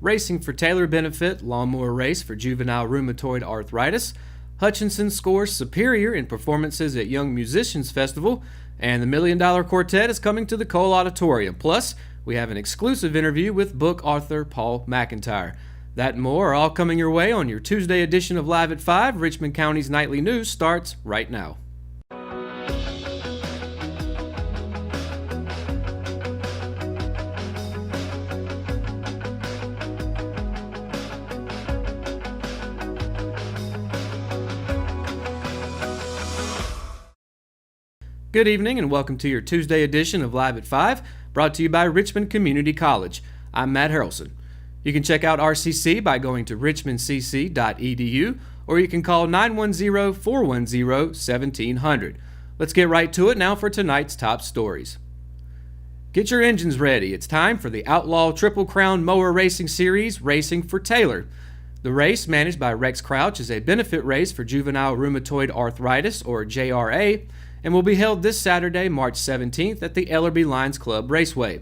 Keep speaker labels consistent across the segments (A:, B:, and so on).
A: Racing for Taylor Benefit Lawnmower Race for Juvenile Rheumatoid Arthritis, Hutchinson Scores Superior in performances at Young Musicians Festival, and the $1 Million Quartet is coming to the Cole Auditorium. Plus, we have an exclusive interview with book author Paul McIntyre. That and more are all coming your way on your Tuesday edition of Live at 5. Richmond County's Nightly News starts right now. Good evening and welcome to your Tuesday edition of Live at 5, brought to you by Richmond Community College. I'm Matt Harrelson. You can check out RCC by going to richmondcc.edu, or you can call 910-410-1700. Let's get right to it now for tonight's top stories. Get your engines ready. It's time for the Outlaw Triple Crown Mower Racing Series, Racing for Taylor. The race, managed by Rex Crouch, is a benefit race for Juvenile Rheumatoid Arthritis, or JRA, and will be held this Saturday, March 17th at the Ellerby Lions Club Raceway.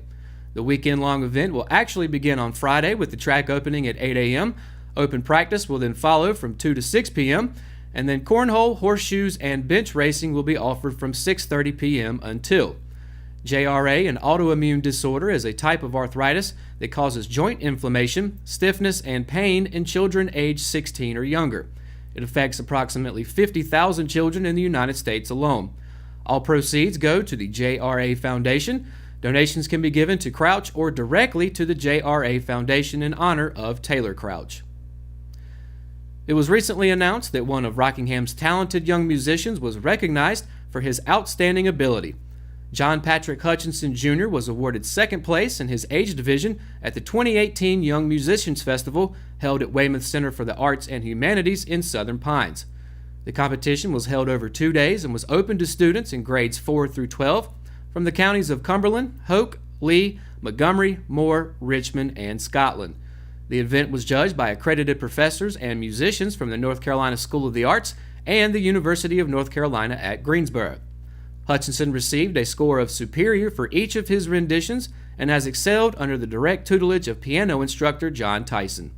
A: The weekend-long event will actually begin on Friday with the track opening at 8 a.m. Open practice will then follow from 2 to 6 p.m., and then cornhole, horseshoes, and bench racing will be offered from 6:30 p.m. until. JRA, an autoimmune disorder, is a type of arthritis that causes joint inflammation, stiffness, and pain in children aged 16 or younger. It affects approximately 50,000 children in the United States alone. All proceeds go to the JRA Foundation. Donations can be given to Crouch or directly to the JRA Foundation in honor of Taylor Crouch. It was recently announced that one of Rockingham's talented young musicians was recognized for his outstanding ability. John Patrick Hutchinson Jr. was awarded second place in his age division at the 2018 Young Musicians Festival held at Weymouth Center for the Arts and Humanities in Southern Pines. The competition was held over 2 days and was open to students in grades 4 through 12 from the counties of Cumberland, Hoke, Lee, Montgomery, Moore, Richmond, and Scotland. The event was judged by accredited professors and musicians from the North Carolina School of the Arts and the University of North Carolina at Greensboro. Hutchinson received a score of superior for each of his renditions and has excelled under the direct tutelage of piano instructor John Tyson.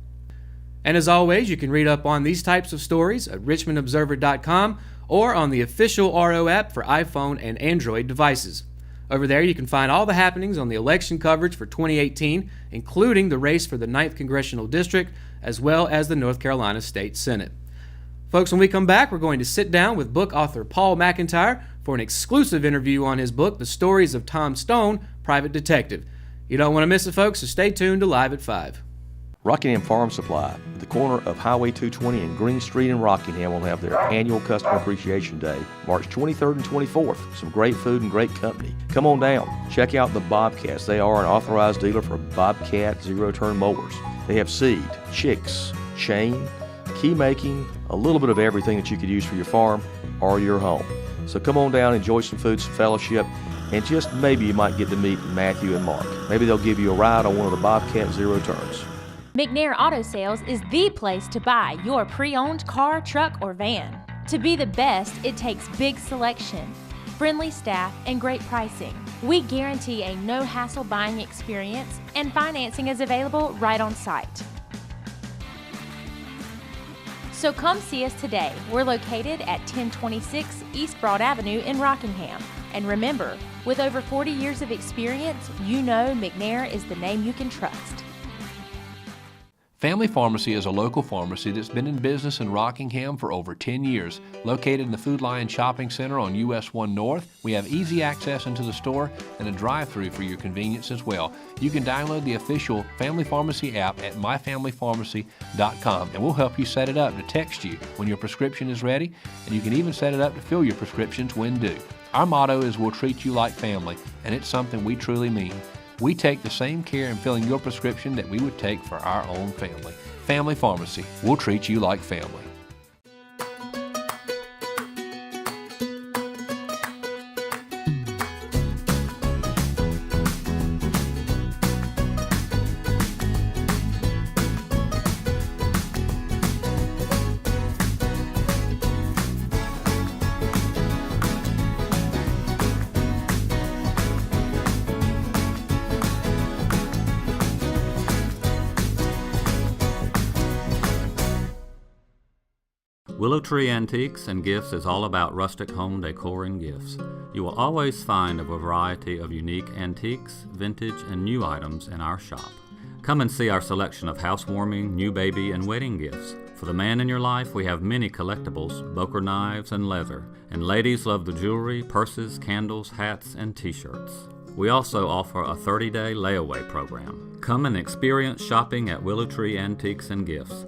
A: And as always, you can read up on these types of stories at richmondobserver.com or on the official RO app for iPhone and Android devices. Over there, you can find all the happenings on the election coverage for 2018, including the race for the 9th Congressional District, as well as the North Carolina State Senate. Folks, when we come back, we're going to sit down with book author Paul McIntyre for an exclusive interview on his book, The Stories of Tom Stone, Private Detective. You don't want to miss it, folks, so stay tuned to Live at 5.
B: Rockingham Farm Supply, at the corner of Highway 220 and Green Street in Rockingham, will have their annual Customer Appreciation Day, March 23rd and 24th. Some great food and great company. Come on down. Check out the Bobcats. They are an authorized dealer for Bobcat zero-turn mowers. They have seed, chicks, chain, key making, a little bit of everything that you could use for your farm or your home. So come on down, enjoy some food, some fellowship, and just maybe you might get to meet Matthew and Mark. Maybe they'll give you a ride on one of the Bobcat zero-turns.
C: McNair Auto Sales is the place to buy your pre-owned car, truck, or van. To be the best, it takes big selection, friendly staff, and great pricing. We guarantee a no-hassle buying experience, and financing is available right on site. So come see us today. We're located at 1026 East Broad Avenue in Rockingham. And remember, with over 40 years of experience, you know McNair is the name you can trust.
D: Family Pharmacy is a local pharmacy that's been in business in Rockingham for over 10 years. Located in the Food Lion Shopping Center on US 1 North, we have easy access into the store and a drive-thru for your convenience as well. You can download the official Family Pharmacy app at myfamilypharmacy.com, and we'll help you set it up to text you when your prescription is ready, and you can even set it up to fill your prescriptions when due. Our motto is we'll treat you like family, and it's something we truly mean. We take the same care in filling your prescription that we would take for our own family. Family Pharmacy, we'll treat you like family.
E: Willow Tree Antiques and Gifts is all about rustic home decor and gifts. You will always find a variety of unique antiques, vintage, and new items in our shop. Come and see our selection of housewarming, new baby, and wedding gifts. For the man in your life, we have many collectibles, Boker knives, and leather. And ladies love the jewelry, purses, candles, hats, and t-shirts. We also offer a 30-day layaway program. Come and experience shopping at Willow Tree Antiques and Gifts.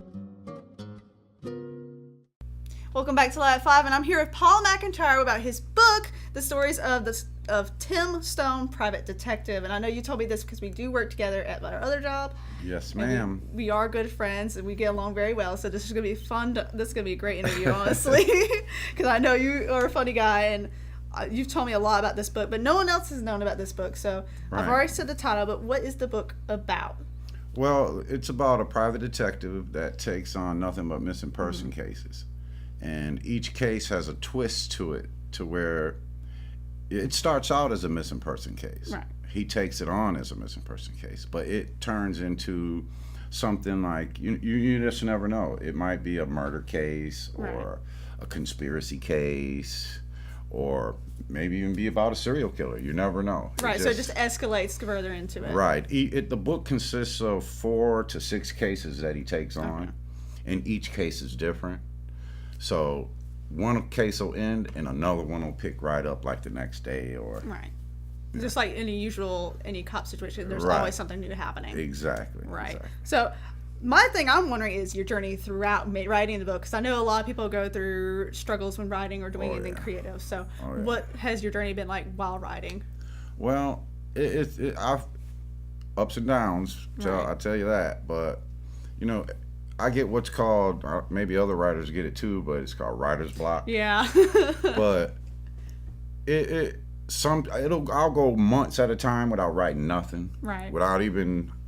F: Welcome back to Live 5, and I'm here with Paul McIntyre about his book, The Stories of Tim Stone, Private Detective. And I know you told me this because we do work together at our other job.
G: Yes, ma'am.
F: We are good friends, and we get along very well, so this is going to be fun. This is going to be a great interview, honestly, because I know you are a funny guy, and you've told me a lot about this book, but no one else has known about this book. So right. I've already said the title, but what is the book about?
G: Well, it's about a private detective that takes on nothing but missing person cases. And each case has a twist to it, to where it starts out as a missing person case. Right. He takes it on as a missing person case, but it turns into something like, you just never know. It might be a murder case or a conspiracy case, or maybe even be about a serial killer. You never know.
F: Right, so it just escalates further into it.
G: Right. The book consists of 4 to 6 cases that he takes on, and each case is different. So one case will end and another one will pick right up like the next day, or just like any cop situation, there's always something new happening. Exactly.
F: Right.
G: Exactly.
F: So my thing I'm wondering is your journey throughout writing the book, because I know a lot of people go through struggles when writing or doing anything creative. So what has your journey been like while writing?
G: Well, I've ups and downs. I tell you that, but I get what's called, maybe other writers get it too, but it's called writer's block. Yeah. But I'll go months at a time without writing nothing. Right.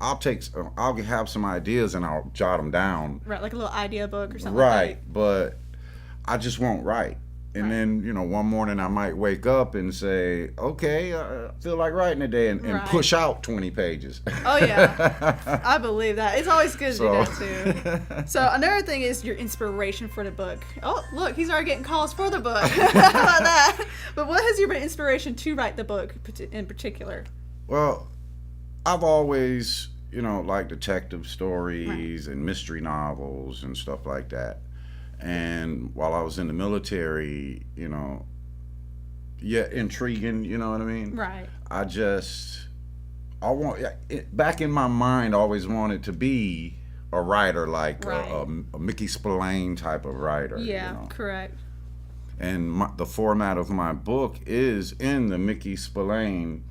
G: I'll have some ideas and I'll jot them down.
F: Right, like a little idea book or something.
G: Right, but I just won't write. And then, one morning I might wake up and say, okay, I feel like writing today, and push out 20 pages. Oh, yeah. I believe that. It's always good to do that, too. So another thing is your inspiration for the book. Oh, look, he's already getting calls for the book. How about that? But what has your inspiration to write the book in particular? Well, I've always, liked detective stories and mystery novels and stuff like that. And while I was in the military, intriguing, you know what I mean? Right. Back in my mind, I always wanted to be a writer, like a Mickey Spillane type of writer. Yeah, correct. And the format of my book is in the Mickey Spillane,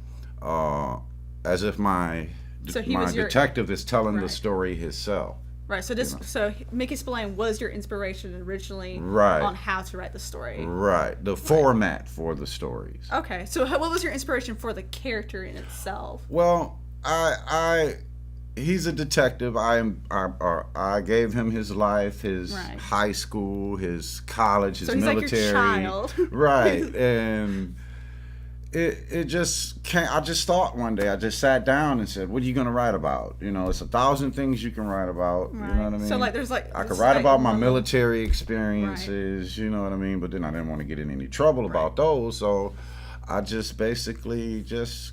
G: as if my detective is telling the story himself. Right, so Mickey Spillane was your inspiration originally on how to write the story. Right, the format for the stories. Okay, so what was your inspiration for the character in itself? Well, he's a detective. I gave him his life, his high school, his college, his military. So he's like your child. Right, and it just came. I just thought one day, I just sat down and said, what are you going to write about? It's 1,000 things you can write about. Right. You know what I mean? So there's I could write about my military experiences, you know what I mean? But then I didn't want to get in any trouble about those. So I just basically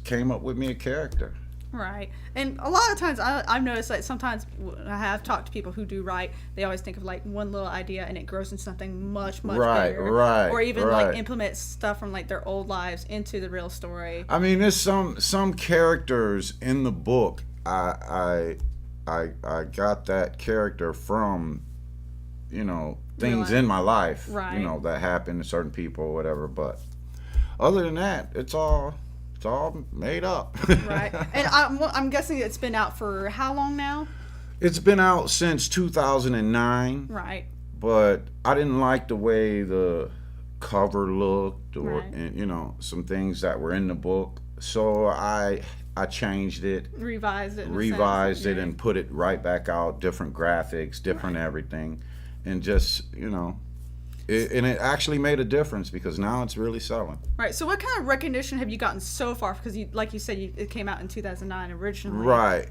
G: came up with me a character. Right. And a lot of times I've noticed sometimes when I have talked to people who do write, they always think of one little idea and it grows into something much, much bigger. Right. Or even implement stuff from their old lives into the real story. I mean, there's some characters in the book. I got that character from, things in my life, that happened to certain people or whatever. But other than that, it's all made up. Right. And I'm guessing it's been out for how long now? It's been out since 2009. Right. But I didn't like the way the cover looked or some things that were in the book. So I changed it. Revised it and put it right back out, different graphics, different everything. And just, and it actually made a difference because now it's really selling. Right. So what kind of recognition have you gotten so far? Because like you said, it came out in 2009 originally. Right.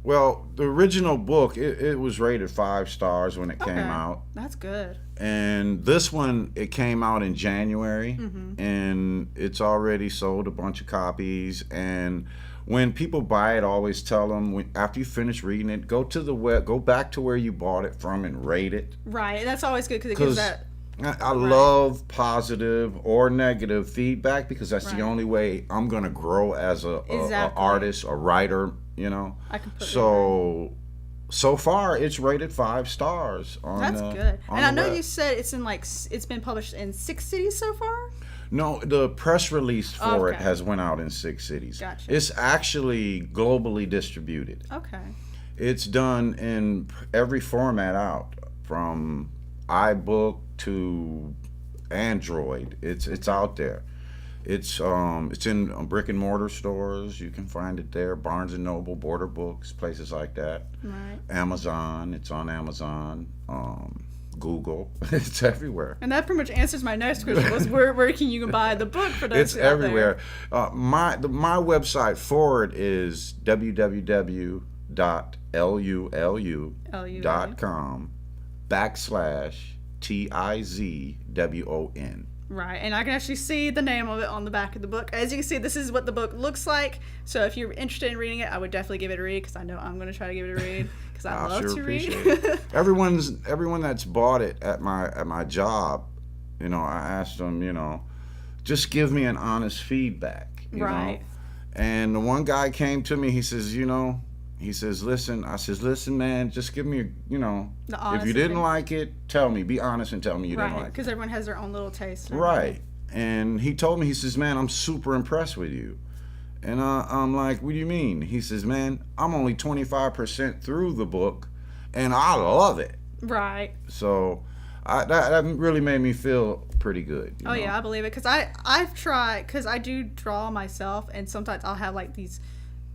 G: Well, the original book, it was rated 5 stars when it came out.
F: That's good.
G: And this one, it came out in January, and it's already sold a bunch of copies. And when people buy it, I always tell them, after you finish reading it, go back to where you bought it from and rate it.
F: Right, that's always good because it gives that.
G: I love positive or negative feedback because that's the only way I'm going to grow as a artist, a writer, you know.
F: I can put
G: so far it's rated 5 stars on
F: That's good. And I know you said it's been published in 6 cities so far?
G: No, the press release for it has went out in 6 cities.
F: Gotcha.
G: It's actually globally distributed.
F: Okay.
G: It's done in every format out, from iBook to Android. It's out there. It's in brick and mortar stores. You can find it there. Barnes and Noble, Border Books, places like that.
F: Right.
G: Amazon. It's on Amazon. Google. It's everywhere.
F: And that pretty much answers my next question: was where can you buy the book for those?
G: It's everywhere. My website for it is www.lulu.com/TIZWON.
F: Right, and I can actually see the name of it on the back of the book. As you can see, this is what the book looks like. So if you're interested in reading it, I would definitely give it a read because I know I'm going to try to give it a read because I love to read.
G: Everyone that's bought it at my job, you know, I asked them, you know, just give me an honest feedback, you know. And the one guy came to me, he says, listen, I says, listen, man, just give me, you know, if you didn't like it, tell me. Be honest and tell me you didn't like it.
F: Because everyone has their own little taste.
G: Right. And he told me, he says, man, I'm super impressed with you. And I'm like, what do you mean? He says, man, I'm only 25% through the book, and I love it.
F: Right.
G: So that really made me feel pretty good.
F: Oh, yeah, I believe it. Because I've tried, because I do draw myself, and sometimes I'll have, like, these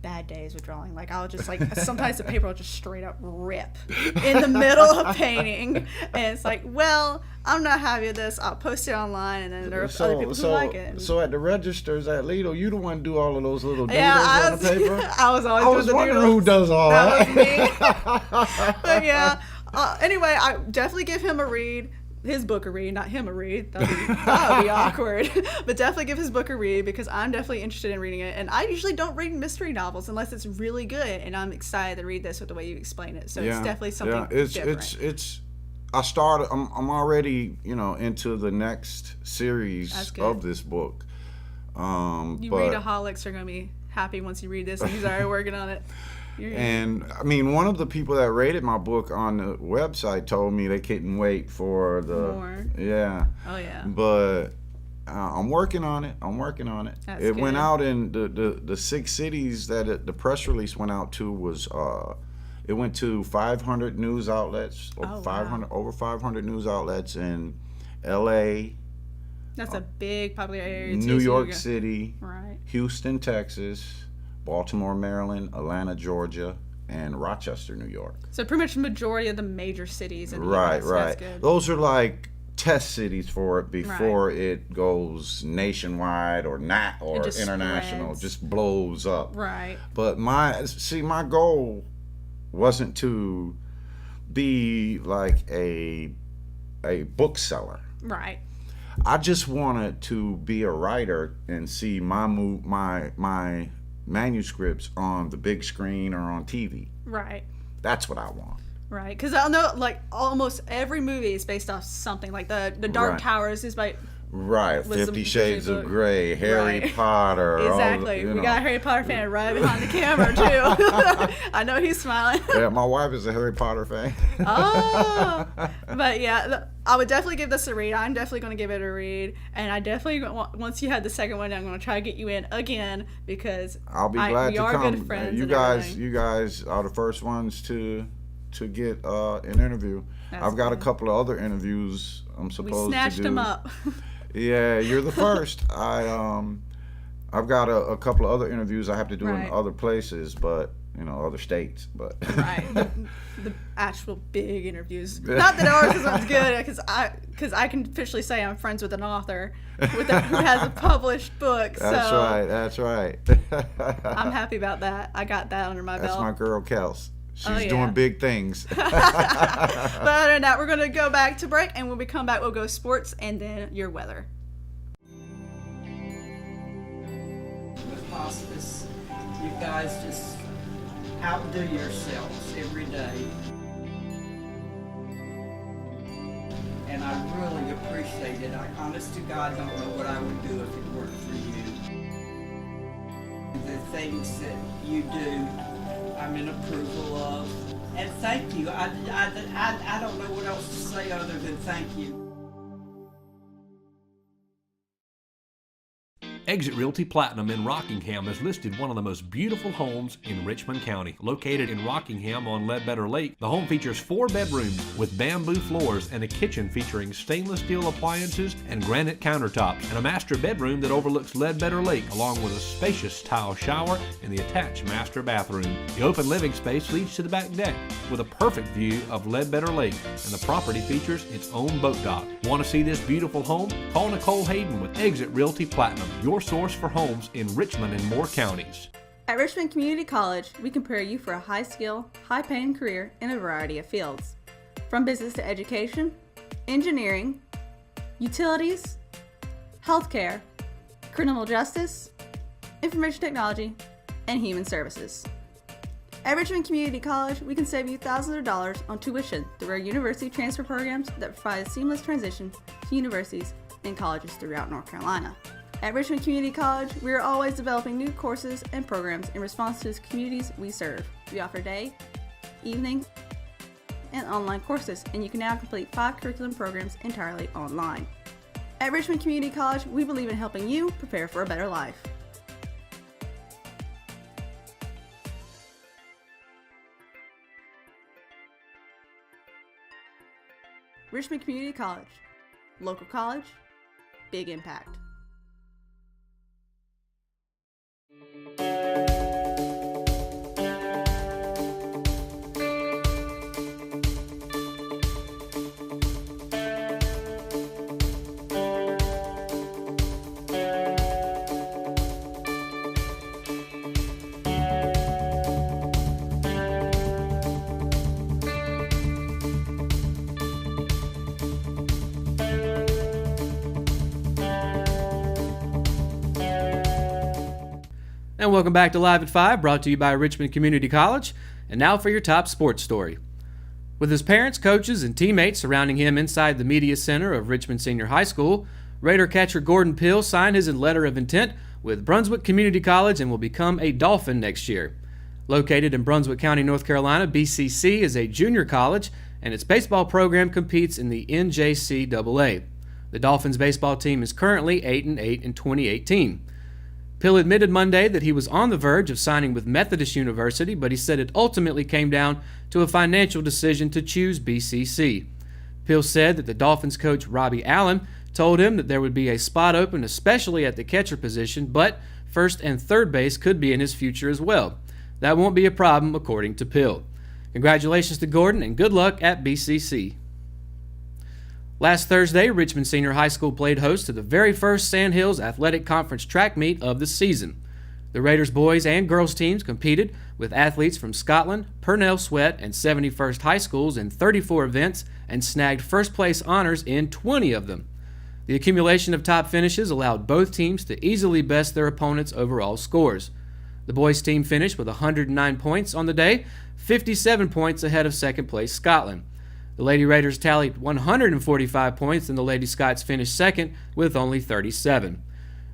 F: bad days with drawing. Like, I'll just, like, sometimes the paper will just straight up rip in the middle of painting. And it's like, well, I'm not happy with this. I'll post it online, and then there are other people who like it.
G: So at the registers at Lidl, you the one do all of those little doodles on the paper?
F: I was always doing the
G: wondering who does all that.
F: That was me. But yeah. Anyway, I definitely give him a read. His book a read, not him a read. That would be awkward. But definitely give his book a read because I'm definitely interested in reading it. And I usually don't read mystery novels unless it's really good. And I'm excited to read this with the way you explain it. So it's definitely something different.
G: I'm already, you know, into the next series of this book.
F: Readaholics are going to be happy once you read this, and he's already working on it.
G: And I mean, one of the people that rated my book on the website told me they couldn't wait for the
F: more.
G: Yeah.
F: Oh yeah.
G: But I'm working on it. It went out in the 6 cities that the press release went out to was it went to 500 news outlets, over 500 news outlets in L.A.
F: That's a big popular area too.
G: New York City,
F: right?
G: Houston, Texas, Baltimore, Maryland, Atlanta, Georgia, and Rochester, New York.
F: So pretty much the majority of the major cities in the
G: US.
F: That's
G: right.
F: good.
G: Those are like test cities for it before it goes nationwide or international.
F: Spreads.
G: Just blows up.
F: Right.
G: But my goal wasn't to be like a bookseller.
F: Right.
G: I just wanted to be a writer and see my manuscripts on the big screen or on TV.
F: Right.
G: That's what I want.
F: Right. Because I know, like, almost every movie is based off something. Like the Dark Towers is by...
G: Right. 50 Shades of Grey, Harry Potter.
F: Exactly. We got a Harry Potter fan right behind the camera, too. I know he's smiling.
G: Yeah, my wife is a Harry Potter fan.
F: Oh. But yeah, I would definitely give this a read. I'm definitely going to give it a read. And I definitely, once you had the second one, I'm going to try to get you in again because
G: I'll be glad to come.
F: We are good friends.
G: You guys are the first ones to get an interview. I've got a couple of other interviews I'm supposed to do.
F: We snatched them up.
G: Yeah, you're the first. I've got a couple of other interviews I have to do in other places, but other states. But
F: right, the actual big interviews. Not that ours isn't good, because I can officially say I'm friends with an author who has a published book.
G: That's right.
F: I'm happy about that. I got that under my belt.
G: That's my girl, Kels. She's doing big things.
F: But other than that, we're going to go back to break, and when we come back, we'll go sports and then your weather.
H: With hospice, you guys just outdo yourselves every day. And I really appreciate it. I honest to God don't know what I would do if it weren't for you. The things that you do, I'm in approval of. And thank you. I don't know what else to say other than thank you.
D: Exit Realty Platinum in Rockingham has listed one of the most beautiful homes in Richmond County. Located in Rockingham on Ledbetter Lake, the home features 4 bedrooms with bamboo floors and a kitchen featuring stainless steel appliances and granite countertops, and a master bedroom that overlooks Ledbetter Lake, along with a spacious tile shower and the attached master bathroom. The open living space leads to the back deck with a perfect view of Ledbetter Lake, and the property features its own boat dock. Want to see this beautiful home? Call Nicole Hayden with Exit Realty Platinum, your source for homes in Richmond and Moore counties.
F: At Richmond Community College, we prepare you for a high-skill, high-paying career in a variety of fields. From business to education, engineering, utilities, healthcare, criminal justice, information technology, and human services. At Richmond Community College, we can save you thousands of dollars on tuition through our university transfer programs that provide a seamless transition to universities and colleges throughout North Carolina. At Richmond Community College, we are always developing new courses and programs in response to the communities we serve. We offer day, evening, and online courses, and you can now complete 5 curriculum programs entirely online. At Richmond Community College, we believe in helping you prepare for a better life. Richmond Community College. Local college, big impact.
A: And welcome back to Live at 5, brought to you by Richmond Community College. And now for your top sports story. With his parents, coaches, and teammates surrounding him inside the media center of Richmond Senior High School, Raider catcher Gordon Pill signed his letter of intent with Brunswick Community College and will become a Dolphin next year. Located in Brunswick County, North Carolina, BCC is a junior college, and its baseball program competes in the NJCAA. The Dolphins baseball team is currently 8-8 in 2018. Pill admitted Monday that he was on the verge of signing with Methodist University, but he said it ultimately came down to a financial decision to choose BCC. Pill said that the Dolphins coach Robbie Allen told him that there would be a spot open, especially at the catcher position, but first and third base could be in his future as well. That won't be a problem, according to Pill. Congratulations to Gordon and good luck at BCC. Last Thursday, Richmond Senior High School played host to the very first Sandhills Athletic Conference track meet of the season. The Raiders boys and girls teams competed with athletes from Scotland, Purnell Sweat, and 71st High Schools in 34 events and snagged first place honors in 20 of them. The accumulation of top finishes allowed both teams to easily best their opponents' overall scores. The boys team finished with 109 points on the day, 57 points ahead of second place Scotland. The Lady Raiders tallied 145 points, and the Lady Scots finished second with only 37.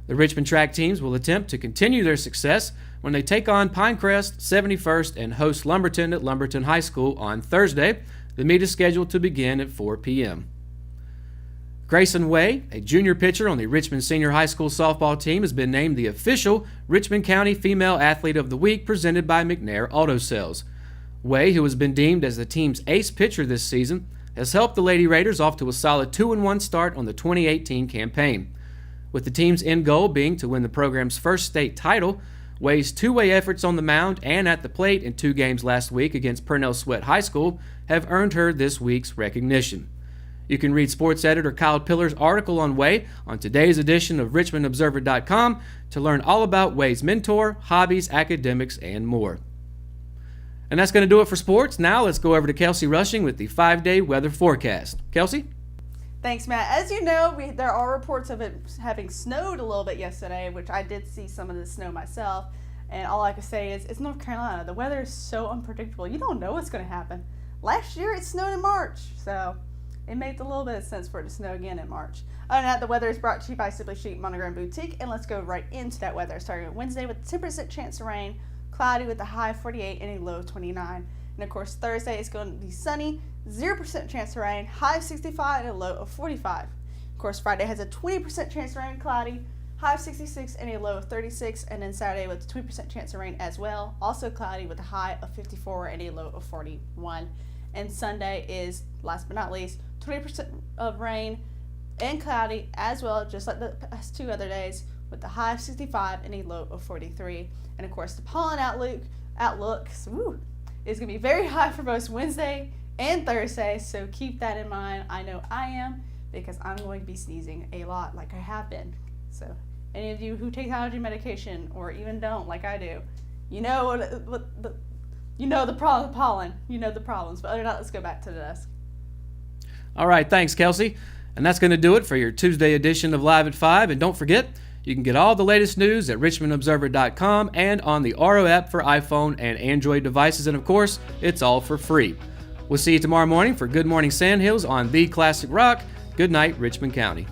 A: The Richmond track teams will attempt to continue their success when they take on Pinecrest, 71st, and host Lumberton at Lumberton High School on Thursday. The meet is scheduled to begin at 4 p.m. Grayson Way, a junior pitcher on the Richmond Senior High School softball team, has been named the official Richmond County Female Athlete of the Week presented by McNair Auto Sales. Way, who has been deemed as the team's ace pitcher this season, has helped the Lady Raiders off to a solid 2-1 start on the 2018 campaign. With the team's end goal being to win the program's first state title, Way's two-way efforts on the mound and at the plate in 2 games last week against Purnell Sweat High School have earned her this week's recognition. You can read sports editor Kyle Pillar's article on Way on today's edition of RichmondObserver.com to learn all about Way's mentor, hobbies, academics, and more. And that's going to do it for sports. Now let's go over to Kelsey Rushing with the 5-day weather forecast. Kelsey?
F: Thanks, Matt. As you know, there are reports of it having snowed a little bit yesterday, which I did see some of the snow myself. And all I can say is, it's North Carolina. The weather is so unpredictable. You don't know what's going to happen. Last year, it snowed in March, so it made a little bit of sense for it to snow again in March. Other than that, the weather is brought to you by Simply Chic Monogram Boutique, and let's go right into that weather. Starting on Wednesday with a 10% chance of rain, cloudy with a high of 48 and a low of 29. And of course, Thursday is going to be sunny, 0% chance of rain, high of 65 and a low of 45. Of course, Friday has a 20% chance of rain, cloudy, high of 66 and a low of 36. And then Saturday with a 20% chance of rain as well, also cloudy with a high of 54 and a low of 41. And Sunday is, last but not least, 20% of rain and cloudy as well, just like the past 2 other days, with a high of 65 and a low of 43. And of course, the pollen outlook is going to be very high for both Wednesday and Thursday, so keep that in mind. I know I am, because I'm going to be sneezing a lot like I have been. So any of you who take allergy medication or even don't like I do, you know the problem, pollen. You know the problems. But other than that, let's go back to the desk.
A: All right, thanks, Kelsey. And that's going to do it for your Tuesday edition of Live at 5. And don't forget, you can get all the latest news at RichmondObserver.com and on the RO app for iPhone and Android devices. And of course, it's all for free. We'll see you tomorrow morning for Good Morning Sandhills on The Classic Rock. Good night, Richmond County.